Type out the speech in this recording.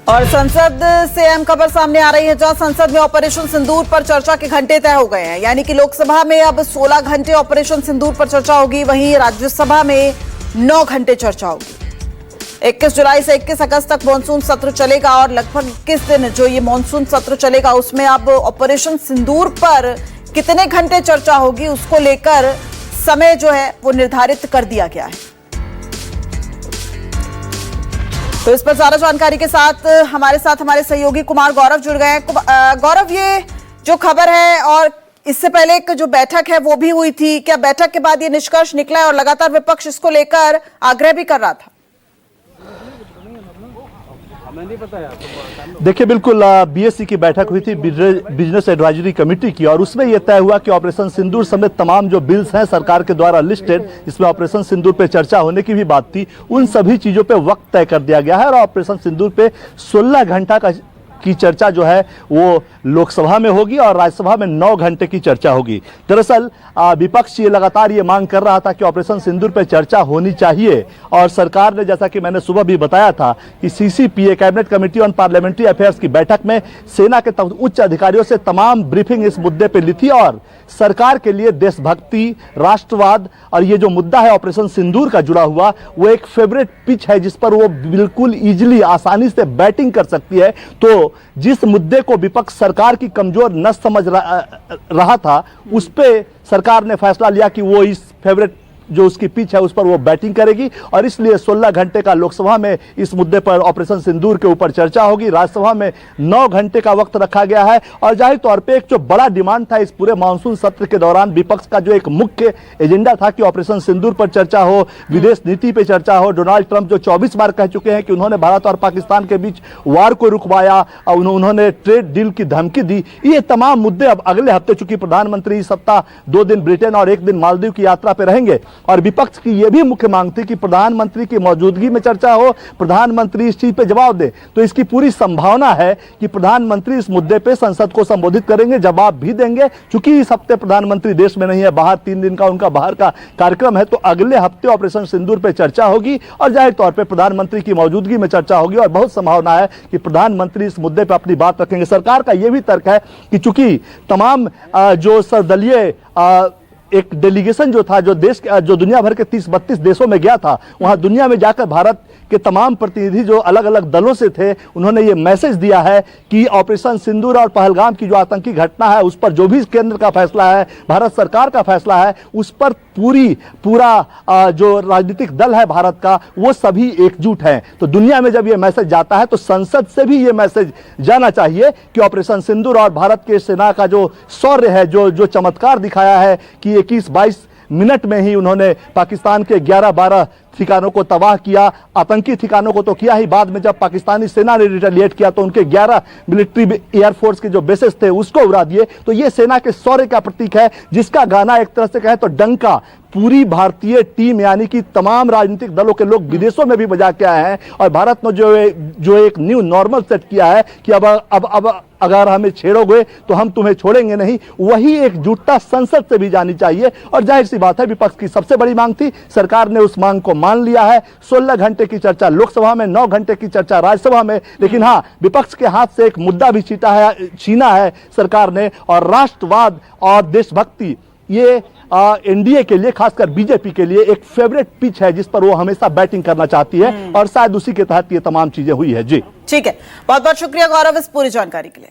और संसद से अहम खबर सामने आ रही है, जहां संसद में ऑपरेशन सिंदूर पर चर्चा के घंटे तय हो गए हैं। यानी कि लोकसभा में अब 16 घंटे ऑपरेशन सिंदूर पर चर्चा होगी, वहीं राज्यसभा में 9 घंटे चर्चा होगी। 21 जुलाई से 21 अगस्त तक मानसून सत्र चलेगा और लगभग 21 दिन जो ये मानसून सत्र चलेगा उसमें अब ऑपरेशन सिंदूर पर कितने घंटे चर्चा होगी उसको लेकर समय जो है वो निर्धारित कर दिया गया है। तो इस पर ज्यादा जानकारी के साथ हमारे सहयोगी कुमार गौरव जुड़ गए हैं। गौरव, ये जो खबर है और इससे पहले एक जो बैठक है वो भी हुई थी, क्या बैठक के बाद ये निष्कर्ष निकला है और लगातार विपक्ष इसको लेकर आग्रह भी कर रहा था? देखिए, बिल्कुल बीएससी की बैठक हुई थी बिजनेस एडवाइजरी कमेटी की, और उसमें यह तय हुआ कि ऑपरेशन सिंदूर समेत तमाम जो बिल्स हैं सरकार के द्वारा लिस्टेड, इसमें ऑपरेशन सिंदूर पे चर्चा होने की भी बात थी, उन सभी चीजों पे वक्त तय कर दिया गया है। और ऑपरेशन सिंदूर पे 16 घंटा की चर्चा जो है वो लोकसभा में होगी और राज्यसभा में 9 घंटे की चर्चा होगी। दरअसल विपक्ष ये लगातार ये मांग कर रहा था कि ऑपरेशन सिंदूर पर चर्चा होनी चाहिए, और सरकार ने, जैसा कि मैंने सुबह भी बताया था, कि CCPA cabinet committee on parliamentary affairs की बैठक में सेना के उच्च अधिकारियों से तमाम ब्रीफिंग इस मुद्दे पर ली थी, और सरकार के लिए देशभक्ति, राष्ट्रवाद और ये जो मुद्दा है ऑपरेशन सिंदूर का जुड़ा हुआ, वो एक फेवरेट पिच है जिस पर वो बिल्कुल इजीली, आसानी से बैटिंग कर सकती है। तो जिस मुद्दे को विपक्ष सरकार की कमजोर नस समझ रहा था, उस पे सरकार ने फैसला लिया कि वो इस फेवरेट जो उसकी पिच है उस पर वो बैटिंग करेगी, और इसलिए 16 घंटे का लोकसभा में इस मुद्दे पर ऑपरेशन सिंदूर के ऊपर चर्चा होगी। राज्यसभा में 9 घंटे का वक्त रखा गया है। और जाहिर तौर पे एक जो बड़ा डिमांड था इस पूरे मानसून सत्र के दौरान, विपक्ष का जो एक मुख्य एजेंडा था कि ऑपरेशन सिंदूर पर चर्चा हो, विदेश नीति पर चर्चा हो। डोनाल्ड ट्रंप जो 24 बार कह चुके हैं कि उन्होंने भारत और पाकिस्तान के बीच वार को रुकवाया और उन्होंने ट्रेड डील की धमकी दी, ये तमाम मुद्दे अब अगले हफ्ते, चूंकि प्रधानमंत्री इस सप्ताह 2 दिन ब्रिटेन और 1 दिन मालदीव की यात्रा पर रहेंगे, और विपक्ष की यह भी मुख्य मांग थी कि प्रधानमंत्री की मौजूदगी में चर्चा हो, प्रधानमंत्री इस चीज पे जवाब दे। तो इसकी पूरी संभावना है कि प्रधानमंत्री इस मुद्दे पे संसद को संबोधित करेंगे, जवाब भी देंगे। चूंकि इस हफ्ते प्रधानमंत्री देश में नहीं है, बाहर 3 दिन का उनका बाहर का कार्यक्रम है, तो अगले हफ्ते ऑपरेशन सिंदूर पे चर्चा होगी और जाहिर तौर पे प्रधानमंत्री की मौजूदगी में चर्चा होगी, और बहुत संभावना है कि प्रधानमंत्री इस मुद्दे पे अपनी बात रखेंगे। सरकार का यह भी तर्क है कि चूंकि तमाम जो सर्वदलीय एक डेलीगेशन जो था, जो दुनिया भर के 30-32 देशों में गया था, वहां दुनिया में जाकर भारत के तमाम प्रतिनिधि जो अलग अलग दलों से थे, उन्होंने ये मैसेज दिया है कि ऑपरेशन सिंदूर और पहलगाम की जो आतंकी घटना है उस पर जो भी केंद्र का फैसला है, भारत सरकार का फैसला है, उस पर पूरा जो राजनीतिक दल है भारत का, वो सभी एकजुट हैं। तो दुनिया में जब ये मैसेज जाता है तो संसद से भी ये मैसेज जाना चाहिए कि ऑपरेशन सिंदूर और भारत के सेना का जो शौर्य है, जो चमत्कार दिखाया है कि 21-22 मिनट में ही उन्होंने पाकिस्तान के 11-12 ठिकानों को तबाह किया, आतंकी ठिकानों को तो किया ही, बाद में जब पाकिस्तानी सेना ने रिटेलिएट किया तो उनके 11 मिलिट्री एयरफोर्स के जो बेसेस थे उसको उड़ा दिए। तो ये सेना के शौर्य का प्रतीक है, जिसका गाना एक तरह से कहे तो डंका पूरी भारतीय टीम यानी कि तमाम राजनीतिक दलों के लोग विदेशों में भी बजा के आए हैं। और भारत ने जो एक न्यू नॉर्मल सेट किया है कि अब अगर हमें छेड़ोगे तो हम तुम्हें छोड़ेंगे नहीं, वही एकजुटता संसद से भी जानी चाहिए। और जाहिर सी बात है, विपक्ष की सबसे बड़ी मांग थी, सरकार ने उस मांग को मान लिया है। 16 घंटे की चर्चा लोकसभा में, 9 घंटे की चर्चा राज्यसभा में। लेकिन हाँ, विपक्ष के हाथ से एक मुद्दा भी छीना है सरकार ने, और राष्ट्रवाद और देशभक्ति ये एनडीए के लिए, खासकर बीजेपी के लिए एक फेवरेट पिच है जिस पर वो हमेशा बैटिंग करना चाहती है, और शायद उसी के तहत ये तमाम चीजें हुई है। जी ठीक है, बहुत बहुत शुक्रिया गौरव इस पूरी जानकारी के लिए।